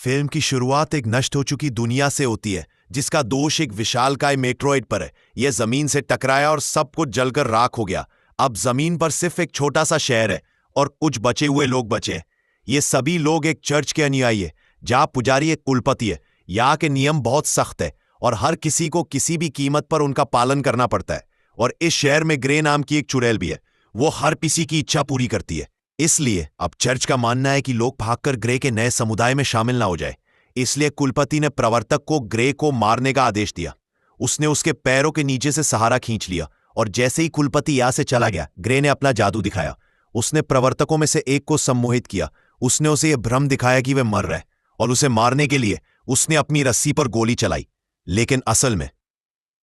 Film की शुरुआत एक नष्ट हो चुकी दुनिया से होती है, जिसका दोष एक विशालकाय मेट्रोइड पर है। यह जमीन से टकराया और सब कुछ जलकर राख हो गया। अब जमीन पर सिर्फ एक छोटा सा शहर है और कुछ बचे हुए लोग बचे हैं। ये सभी लोग एक चर्च के अनुयायी है, जहां पुजारी एक कुलपति है। यहाँ के नियम बहुत सख्त है और हर किसी को किसी भी कीमत पर उनका पालन करना पड़ता है। और इस शहर में ग्रे नाम की एक चुड़ैल भी है, वो हर किसी की इच्छा पूरी करती है। इसलिए अब चर्च का मानना है कि लोग भागकर ग्रे के नए समुदाय में शामिल ना हो जाए। इसलिए कुलपति ने प्रवर्तक को ग्रे को मारने का आदेश दिया। उसने उसके पैरों के नीचे से सहारा खींच लिया और जैसे ही कुलपति यहां से चला गया, ग्रे ने अपना जादू दिखाया। उसने प्रवर्तकों में से एक को सम्मोहित किया। उसने उसे यह भ्रम दिखाया कि वह मर रहा है और उसे मारने के लिए उसने अपनी रस्सी पर गोली चलाई। लेकिन असल में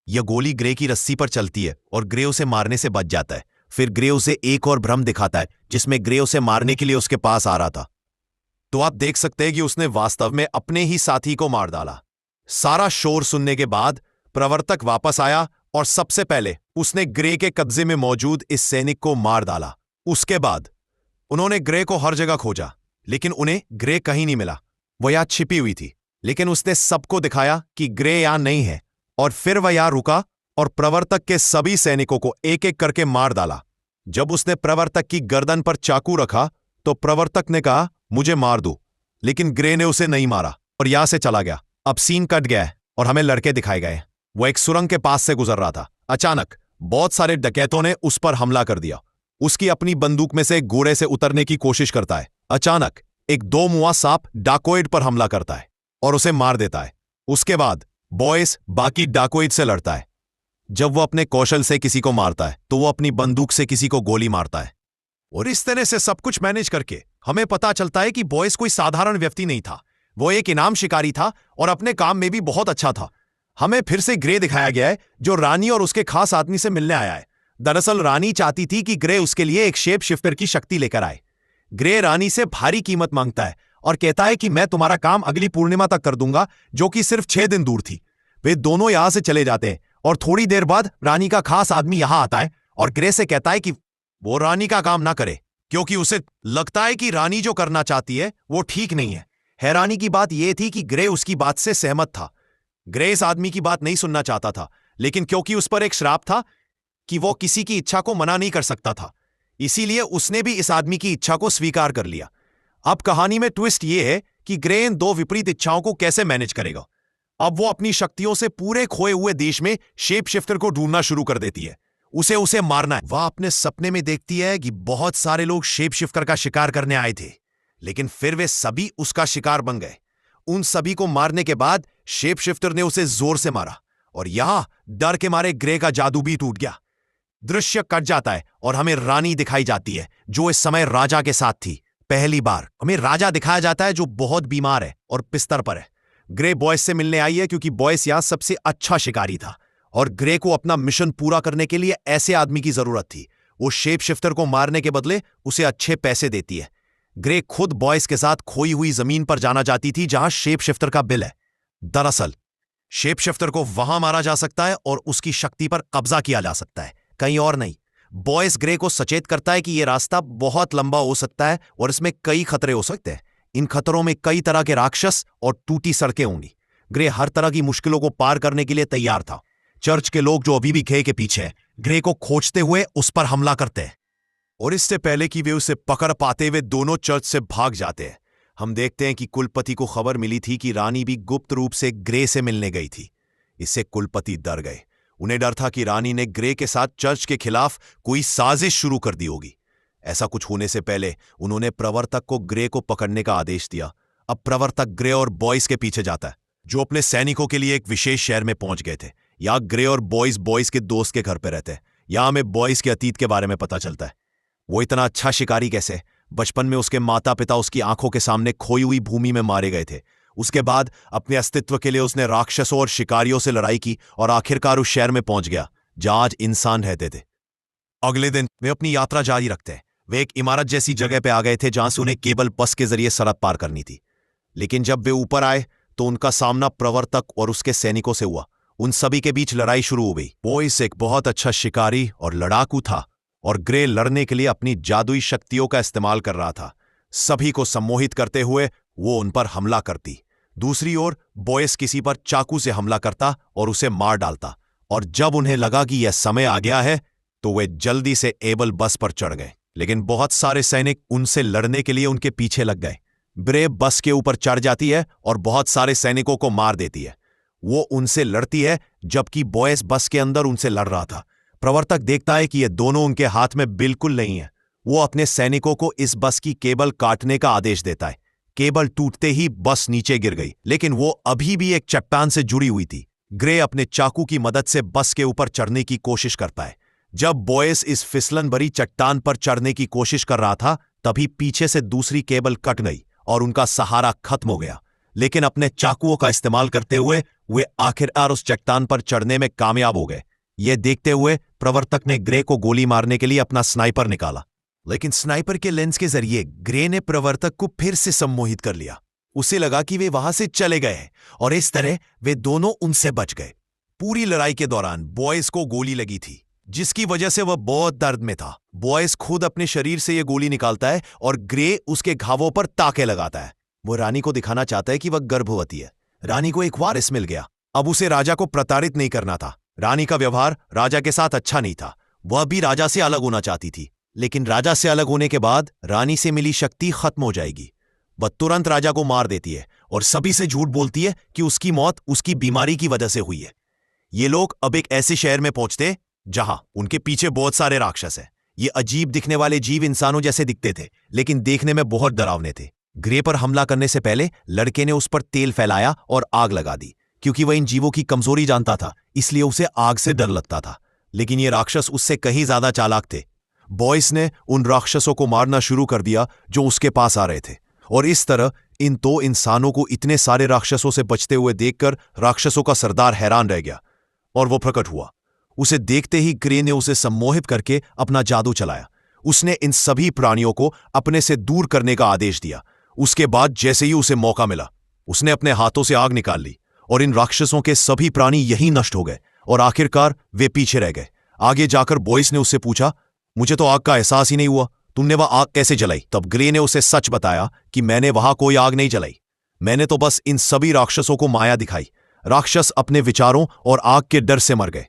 यह गोली ग्रे की रस्सी पर चलती है और ग्रे उसे मारने से बच जाता है। फिर ग्रे उसे एक और भ्रम दिखाता है, जिसमें ग्रे उसे मारने के लिए उसके पास आ रहा था। तो आप देख सकते हैं कि उसने वास्तव में अपने ही साथी को मार डाला। सारा शोर सुनने के बाद प्रवर्तक वापस आया और सबसे पहले उसने ग्रे के कब्जे में मौजूद इस सैनिक को मार डाला। उसके बाद उन्होंने ग्रे को हर जगह खोजा, लेकिन उन्हें ग्रे कहीं नहीं मिला। वह यहां छिपी हुई थी, लेकिन उसने सबको दिखाया कि ग्रे यहां नहीं है। और फिर वह यहां रुका और प्रवर्तक के सभी सैनिकों को एक एक करके मार डाला। जब उसने प्रवर्तक की गर्दन पर चाकू रखा तो प्रवर्तक ने कहा, मुझे मार दो, लेकिन ग्रे ने उसे नहीं मारा और यहां से चला गया। अब सीन कट गया है और हमें लड़के दिखाए गए। वो एक सुरंग के पास से गुजर रहा था। अचानक बहुत सारे डकैतों ने उस पर हमला कर दिया। उसकी अपनी बंदूक में से घोड़े से उतरने की कोशिश करता है। अचानक एक दो मुआ सांप डाकोइड पर हमला करता है और उसे मार देता है। उसके बाद बॉयस बाकी डाकोइड से लड़ता है। जब वो अपने कौशल से किसी को मारता है तो वो अपनी बंदूक से किसी को गोली मारता है। और इस तरह से सब कुछ मैनेज करके हमें पता चलता है कि बॉयस कोई साधारण व्यक्ति नहीं था। वो एक इनाम शिकारी था और अपने काम में भी बहुत अच्छा था। हमें फिर से ग्रे दिखाया गया है, जो रानी और उसके खास आदमी से मिलने आया है। दरअसल रानी चाहती थी कि ग्रे उसके लिए एक शेप शिफ्टर की शक्ति लेकर आए। ग्रे रानी से भारी कीमत मांगता है और कहता है कि मैं तुम्हारा काम अगली पूर्णिमा तक कर दूंगा, जो कि सिर्फ 6 दिन दूर थी। वे दोनों यहां से चले जाते हैं और थोड़ी देर बाद रानी का खास आदमी यहां आता है और ग्रे से कहता है कि वो रानी का काम ना करे, क्योंकि उसे लगता है कि रानी जो करना चाहती है वो ठीक नहीं है। हैरानी की बात यह थी कि ग्रे उसकी बात से सहमत था। ग्रे इस आदमी की बात नहीं सुनना चाहता था, लेकिन क्योंकि उस पर एक श्राप था कि वो किसी की इच्छा को मना नहीं कर सकता था, इसीलिए उसने भी इस आदमी की इच्छा को स्वीकार कर लिया। अब कहानी में ट्विस्ट यह है कि ग्रे इन दो विपरीत इच्छाओं को कैसे मैनेज करेगा। अब वो अपनी शक्तियों से पूरे खोए हुए देश में शेप शिफ्टर को ढूंढना शुरू कर देती है। उसे मारना है। वह अपने सपने में देखती है कि बहुत सारे लोग शेप शिफ्टर का शिकार करने आए थे, लेकिन फिर वे सभी उसका शिकार बन गए। उन सभी को मारने के बाद शेप शिफ्टर ने उसे जोर से मारा और यहां डर के मारे ग्रे का जादू भी टूट गया। दृश्य कट जाता है और हमें रानी दिखाई जाती है, जो इस समय राजा के साथ थी। पहली बार हमें राजा दिखाया जाता है, जो बहुत बीमार है और बिस्तर पर है। ग्रे बॉयस से मिलने आई है क्योंकि बॉयस यहां सबसे अच्छा शिकारी था और ग्रे को अपना मिशन पूरा करने के लिए ऐसे आदमी की जरूरत थी। वो शेप शिफ्टर को मारने के बदले उसे अच्छे पैसे देती है। ग्रे खुद बॉयस के साथ खोई हुई जमीन पर जाना चाहती थी, जहां शेप शिफ्टर का बिल है। दरअसल शेप शिफ्टर को वहां मारा जा सकता है और उसकी शक्ति पर कब्जा किया जा सकता है, कहीं और नहीं। बॉयस ग्रे को सचेत करता है कि यह रास्ता बहुत लंबा हो सकता है और इसमें कई खतरे हो सकते हैं। इन खतरों में कई तरह के राक्षस और टूटी सड़कें होंगी। ग्रे हर तरह की मुश्किलों को पार करने के लिए तैयार था। चर्च के लोग, जो अभी भी ग्रे के पीछे हैं, ग्रे को खोजते हुए उस पर हमला करते हैं और इससे पहले कि वे उसे पकड़ पाते, वे दोनों चर्च से भाग जाते हैं। हम देखते हैं कि कुलपति को खबर मिली थी कि रानी भी गुप्त रूप से ग्रे से मिलने गई थी। इससे कुलपति डर गए। उन्हें डर था कि रानी ने ग्रे के साथ चर्च के खिलाफ कोई साजिश शुरू कर दी होगी। ऐसा कुछ होने से पहले उन्होंने प्रवर्तक को ग्रे को पकड़ने का आदेश दिया। अब प्रवर्तक ग्रे और बॉयस के पीछे जाता है, जो अपने सैनिकों के लिए एक विशेष शहर में पहुंच गए थे। यहां ग्रे और बॉयस के दोस्त के घर पे रहते हैं। यहां हमें बॉयस के अतीत के बारे में पता चलता है। वो इतना अच्छा शिकारी कैसे? बचपन में उसके माता पिता उसकी आंखों के सामने खोई हुई भूमि में मारे गए थे। उसके बाद अपने अस्तित्व के लिए उसने राक्षसों और शिकारियों से लड़ाई की और आखिरकार उस शहर में पहुंच गया जहां आज इंसान रहते थे। अगले दिन वे अपनी यात्रा जारी रखते हैं। वे एक इमारत जैसी जगह पे आ गए थे, जहां से उन्हें केवल बस के जरिए सड़क पार करनी थी। लेकिन जब वे ऊपर आए तो उनका सामना प्रवर्तक और उसके सैनिकों से हुआ। उन सभी के बीच लड़ाई शुरू हो गई। बॉयस एक बहुत अच्छा शिकारी और लड़ाकू था और ग्रे लड़ने के लिए अपनी जादुई शक्तियों का इस्तेमाल कर रहा था। सभी को सम्मोहित करते हुए वो उन पर हमला करती। दूसरी ओर बॉयस किसी पर चाकू से हमला करता और उसे मार डालता, और जब उन्हें लगा कि यह समय आ गया है तो वे जल्दी से एबल बस पर चढ़ गए। लेकिन बहुत सारे सैनिक उनसे लड़ने के लिए उनके पीछे लग गए। ब्रेव बस के ऊपर चढ़ जाती है और बहुत सारे सैनिकों को मार देती है। वो उनसे लड़ती है जबकि बॉयस बस के अंदर उनसे लड़ रहा था। प्रवर्तक देखता है कि ये दोनों उनके हाथ में बिल्कुल नहीं है। वो अपने सैनिकों को इस बस की केबल काटने का आदेश देता है। केबल टूटते ही बस नीचे गिर गई, लेकिन वो अभी भी एक चट्टान से जुड़ी हुई थी। ग्रे अपने चाकू की मदद से बस के ऊपर चढ़ने की कोशिश करता है। जब बॉयस इस फिसलन भरी चट्टान पर चढ़ने की कोशिश कर रहा था, तभी पीछे से दूसरी केबल कट गई और उनका सहारा खत्म हो गया। लेकिन अपने चाकुओं का इस्तेमाल करते हुए वे आखिरकार उस चट्टान पर चढ़ने में कामयाब हो गए। यह देखते हुए प्रवर्तक ने ग्रे को गोली मारने के लिए अपना स्नाइपर निकाला, लेकिन स्नाइपर के लेंस के जरिए ग्रे ने प्रवर्तक को फिर से सम्मोहित कर लिया। उसे लगा कि वे वहां से चले गए हैं और इस तरह वे दोनों उनसे बच गए। पूरी लड़ाई के दौरान बॉयस को गोली लगी थी, जिसकी वजह से वह बहुत दर्द में था। बॉयस खुद अपने शरीर से यह गोली निकालता है और ग्रे उसके घावों पर ताके लगाता है। वो रानी को दिखाना चाहता है कि वह गर्भवती है। रानी को एक वारिस मिल गया। अब उसे राजा को प्रताड़ित नहीं करना था। रानी का व्यवहार राजा के साथ अच्छा नहीं था। वह भी राजा से अलग होना चाहती थी, लेकिन राजा से अलग होने के बाद रानी से मिली शक्ति खत्म हो जाएगी। वह तुरंत राजा को मार देती है और सभी से झूठ बोलती है कि उसकी मौत उसकी बीमारी की वजह से हुई है। ये लोग अब एक ऐसे शहर में पहुंचते जहां उनके पीछे बहुत सारे राक्षस हैं। ये अजीब दिखने वाले जीव इंसानों जैसे दिखते थे, लेकिन देखने में बहुत डरावने थे। ग्रे पर हमला करने से पहले लड़के ने उस पर तेल फैलाया और आग लगा दी। क्योंकि वह इन जीवों की कमजोरी जानता था, इसलिए उसे आग से डर लगता था। लेकिन ये राक्षस उससे कहीं ज्यादा चालाक थे। बॉयस ने उन राक्षसों को मारना शुरू कर दिया जो उसके पास आ रहे थे, और इस तरह इन दो इंसानों को इतने सारे राक्षसों से बचते हुए देखकर राक्षसों का सरदार हैरान रह गया और वो प्रकट हुआ। उसे देखते ही ग्रे ने उसे सम्मोहित करके अपना जादू चलाया। उसने इन सभी प्राणियों को अपने से दूर करने का आदेश दिया। उसके बाद जैसे ही उसे मौका मिला, उसने अपने हाथों से आग निकाल ली और इन राक्षसों के सभी प्राणी यहीं नष्ट हो गए और आखिरकार वे पीछे रह गए। आगे जाकर बॉयस ने उससे पूछा, मुझे तो आग का एहसास ही नहीं हुआ, तुमने वह आग कैसे जलाई? तब ग्रे ने उसे सच बताया कि मैंने वहां कोई आग नहीं जलाई, मैंने तो बस इन सभी राक्षसों को माया दिखाई। राक्षस अपने विचारों और आग के डर से मर गए।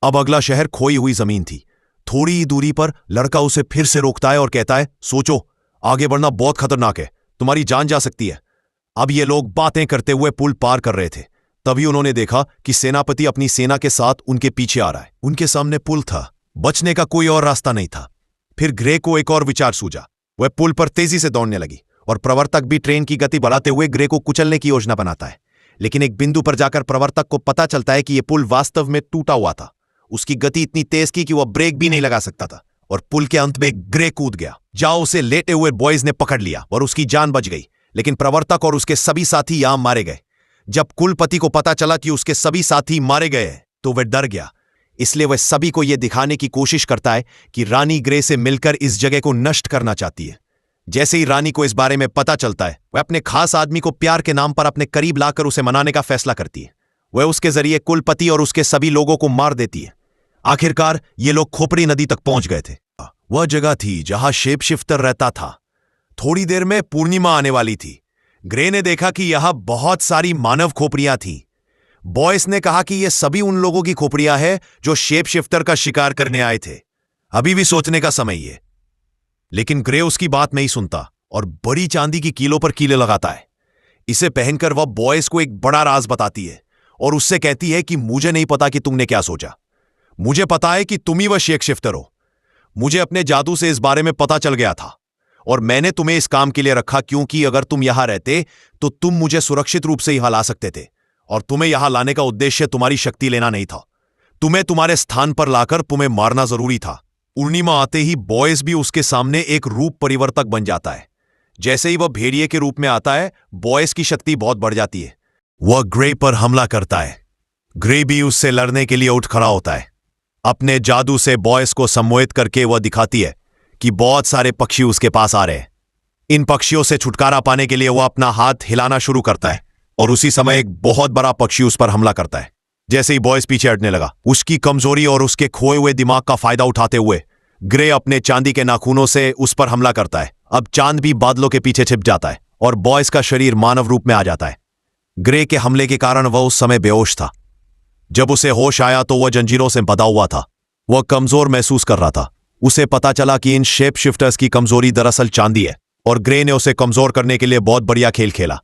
अब अगला शहर खोई हुई जमीन थी। थोड़ी ही दूरी पर लड़का उसे फिर से रोकता है और कहता है, सोचो, आगे बढ़ना बहुत खतरनाक है, तुम्हारी जान जा सकती है। अब ये लोग बातें करते हुए पुल पार कर रहे थे। तभी उन्होंने देखा कि सेनापति अपनी सेना के साथ उनके पीछे आ रहा है। उनके सामने पुल था, बचने का कोई और रास्ता नहीं था। फिर ग्रे को एक और विचार सूझा। वह पुल पर तेजी से दौड़ने लगी और प्रवर्तक भी ट्रेन की गति बढ़ाते हुए ग्रे को कुचलने की योजना बनाता है। लेकिन एक बिंदु पर जाकर प्रवर्तक को पता चलता है कि यह पुल वास्तव में टूटा हुआ था। उसकी गति इतनी तेज थी कि वह ब्रेक भी नहीं लगा सकता था और पुल के अंत में ग्रे कूद गया। जाओ उसे लेटे हुए बॉयज ने पकड़ लिया और उसकी जान बच गई, लेकिन प्रवर्तक और उसके सभी साथी यहां मारे गए। जब कुलपति को पता चला कि उसके सभी साथी मारे गए तो वह डर गया। इसलिए वह सभी को यह दिखाने की कोशिश करता है कि रानी ग्रे से मिलकर इस जगह को नष्ट करना चाहती है। जैसे ही रानी को इस बारे में पता चलता है, वह अपने खास आदमी को प्यार के नाम पर अपने करीब लाकर उसे मनाने का फैसला करती है। वह उसके जरिए कुलपति और उसके सभी लोगों को मार देती है। आखिरकार ये लोग खोपड़ी नदी तक पहुंच गए थे। वह जगह थी जहां शेप शिफ्टर रहता था। थोड़ी देर में पूर्णिमा आने वाली थी। ग्रे ने देखा कि यहां बहुत सारी मानव खोपड़ियां थीं। बॉयस ने कहा कि यह सभी उन लोगों की खोपड़ियां हैं जो शेप शिफ्टर का शिकार करने आए थे। अभी भी सोचने का समय है। लेकिन ग्रे उसकी बात नहीं सुनता और बड़ी चांदी की कीलों पर कीले लगाता है। इसे पहनकर वह बॉयस को एक बड़ा राज बताती है और उससे कहती है कि मुझे नहीं पता कि तुमने क्या सोचा, मुझे पता है कि तुम ही वह शेप शिफ्टर हो। मुझे अपने जादू से इस बारे में पता चल गया था और मैंने तुम्हें इस काम के लिए रखा, क्योंकि अगर तुम यहां रहते तो तुम मुझे सुरक्षित रूप से यहां ला सकते थे और तुम्हें यहां लाने का उद्देश्य तुम्हारी शक्ति लेना नहीं था। तुम्हें तुम्हारे स्थान पर लाकर तुम्हें मारना जरूरी था। पूर्णिमा आते ही बॉयस भी उसके सामने एक रूप परिवर्तक बन जाता है। जैसे ही वह भेड़िए के रूप में आता है, बॉयस की शक्ति बहुत बढ़ जाती है। वह ग्रे पर हमला करता है। ग्रे भी उससे लड़ने के लिए उठ खड़ा होता है। अपने जादू से बॉयस को सम्मोहित करके वह दिखाती है कि बहुत सारे पक्षी उसके पास आ रहे हैं। इन पक्षियों से छुटकारा पाने के लिए वह अपना हाथ हिलाना शुरू करता है और उसी समय एक बहुत बड़ा पक्षी उस पर हमला करता है। जैसे ही बॉयस पीछे हटने लगा, उसकी कमजोरी और उसके खोए हुए दिमाग का फायदा उठाते हुए ग्रे अपने चांदी के नाखूनों से उस पर हमला करता है। अब चांद भी बादलों के पीछे छिप जाता है और बॉयस का शरीर मानव रूप में आ जाता है। ग्रे के हमले के कारण वह उस समय बेहोश था। जब उसे होश आया तो वह जंजीरों से बंधा हुआ था। वह कमजोर महसूस कर रहा था। उसे पता चला कि इन शेप शिफ्टर्स की कमजोरी दरअसल चांदी है और ग्रे ने उसे कमजोर करने के लिए बहुत बढ़िया खेल खेला।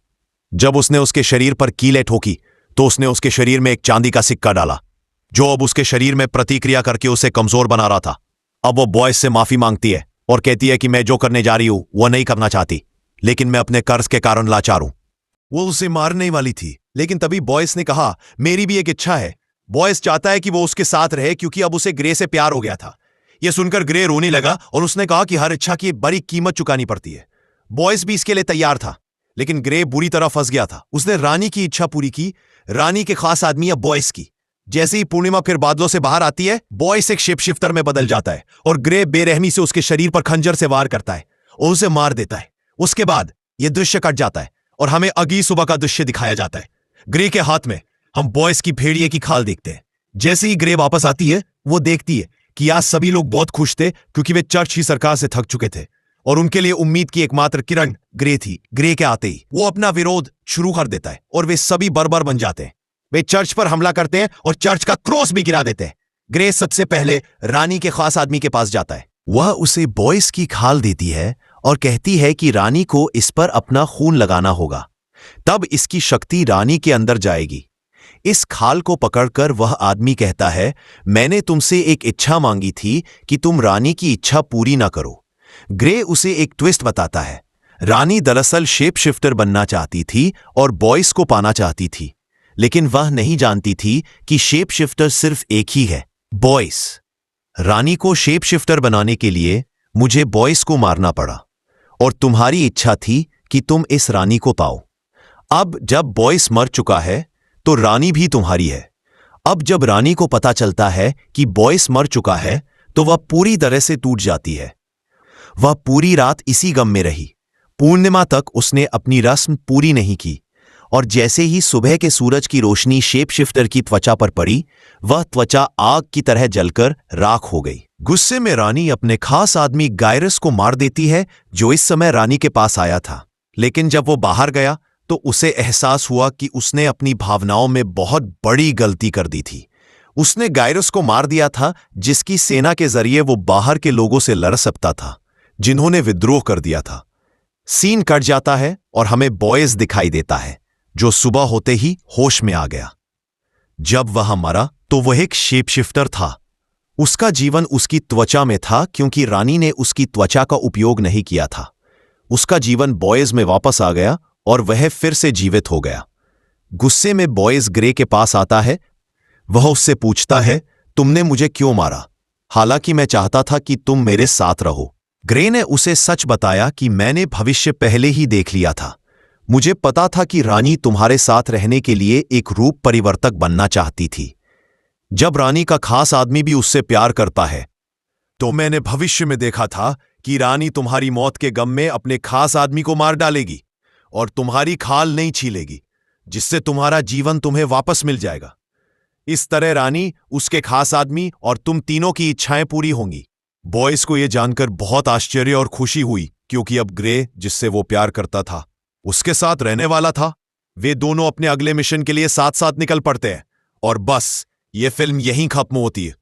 जब उसने उसके शरीर पर कीलें ठोकी तो उसने उसके शरीर में एक चांदी का सिक्का डाला, जो अब उसके शरीर में प्रतिक्रिया करके उसे कमजोर बना रहा था। अब वो बॉयज से माफी मांगती है और कहती है कि मैं जो करने जा रही हूं वह नहीं करना चाहती, लेकिन मैं अपने कर्ज के कारण लाचार हूं। वो उसे मारने वाली थी, लेकिन तभी बॉयज ने कहा, मेरी भी एक इच्छा है। बॉयज चाहता है कि वो उसके साथ रहे क्योंकि अब उसे ग्रे से प्यार हो गया था। यह सुनकर ग्रे रोने लगा और उसने कहा कि हर इच्छा की बड़ी कीमत चुकानी पड़ती है। बॉयज भी इसके लिए तैयार था, लेकिन ग्रे बुरी तरह फंस गया था। उसने रानी की इच्छा पूरी की, रानी के खास आदमी या बॉयज की। जैसे ही पूर्णिमा फिर बादलों से बाहर आती है, बॉयज एक शेप शिफ्टर में बदल जाता है और ग्रे बेरहमी से उसके शरीर पर खंजर से वार करता है और उसे मार देता है। उसके बाद यह दृश्य कट जाता है और हमें अगली सुबह का दृश्य दिखाया जाता है। ग्रे के हाथ में हम बॉयज की भेड़िए की खाल देखते हैं। जैसे ही ग्रे वापस आती है, वो देखती है कि आज सभी लोग बहुत खुश थे क्योंकि वे चर्च की सरकार से थक चुके थे और उनके लिए उम्मीद की एकमात्र किरण ग्रे थी। ग्रे के आते ही वो अपना विरोध शुरू कर देता है और वे सभी बर्बर बन जाते हैं। वे चर्च पर हमला करते हैं और चर्च का क्रॉस भी गिरा देते हैं। ग्रे सबसे पहले रानी के खास आदमी के पास जाता है। वह उसे बॉयज की खाल देती है और कहती है कि रानी को इस पर अपना खून लगाना होगा, तब इसकी शक्ति रानी के अंदर जाएगी। इस खाल को पकड़कर वह आदमी कहता है, मैंने तुमसे एक इच्छा मांगी थी कि तुम रानी की इच्छा पूरी ना करो। ग्रे उसे एक ट्विस्ट बताता है। रानी दरअसल शेप शिफ्टर बनना चाहती थी और बॉयज को पाना चाहती थी, लेकिन वह नहीं जानती थी कि शेप शिफ्टर सिर्फ एक ही है, बॉयज। रानी को शेप शिफ्टर बनाने के लिए मुझे बॉयज को मारना पड़ा और तुम्हारी इच्छा थी कि तुम इस रानी को पाओ। अब जब बॉयज मर चुका है तो रानी भी तुम्हारी है। अब जब रानी को पता चलता है कि बॉयज मर चुका है तो वह पूरी तरह से टूट जाती है। वह पूरी रात इसी गम में रही। पूर्णिमा तक उसने अपनी रस्म पूरी नहीं की और जैसे ही सुबह के सूरज की रोशनी शेप शिफ्टर की त्वचा पर पड़ी, वह त्वचा आग की तरह जलकर राख हो गई। गुस्से में रानी अपने खास आदमी गायरस को मार देती है, जो इस समय रानी के पास आया था। लेकिन जब वो बाहर गया तो उसे एहसास हुआ कि उसने अपनी भावनाओं में बहुत बड़ी गलती कर दी थी। उसने गायरस को मार दिया था, जिसकी सेना के जरिए वो बाहर के लोगों से लड़ सकता था, जिन्होंने विद्रोह कर दिया था। सीन कट जाता है और हमें बॉयज दिखाई देता है, जो सुबह होते ही होश में आ गया। जब वह मरा तो वह एक शेप शिफ्टर था। उसका जीवन उसकी त्वचा में था क्योंकि रानी ने उसकी त्वचा का उपयोग नहीं किया था। उसका जीवन बॉयज में वापस आ गया और वह फिर से जीवित हो गया। गुस्से में बॉयज ग्रे के पास आता है। वह उससे पूछता है, तुमने मुझे क्यों मारा, हालांकि मैं चाहता था कि तुम मेरे साथ रहो। ग्रे ने उसे सच बताया कि मैंने भविष्य पहले ही देख लिया था। मुझे पता था कि रानी तुम्हारे साथ रहने के लिए एक रूप परिवर्तक बनना चाहती थी। जब रानी का खास आदमी भी उससे प्यार करता है, तो मैंने भविष्य में देखा था कि रानी तुम्हारी मौत के गम में अपने खास आदमी को मार डालेगी और तुम्हारी खाल नहीं छीलेगी, जिससे तुम्हारा जीवन तुम्हें वापस मिल जाएगा। इस तरह रानी, उसके खास आदमी और तुम तीनों की इच्छाएं पूरी होंगी। बॉयज को यह जानकर बहुत आश्चर्य और खुशी हुई, क्योंकि अब ग्रे, जिससे वो प्यार करता था, उसके साथ रहने वाला था। वे दोनों अपने अगले मिशन के लिए साथ साथ निकल पड़ते हैं और बस ये फिल्म यहीं खत्म होती है।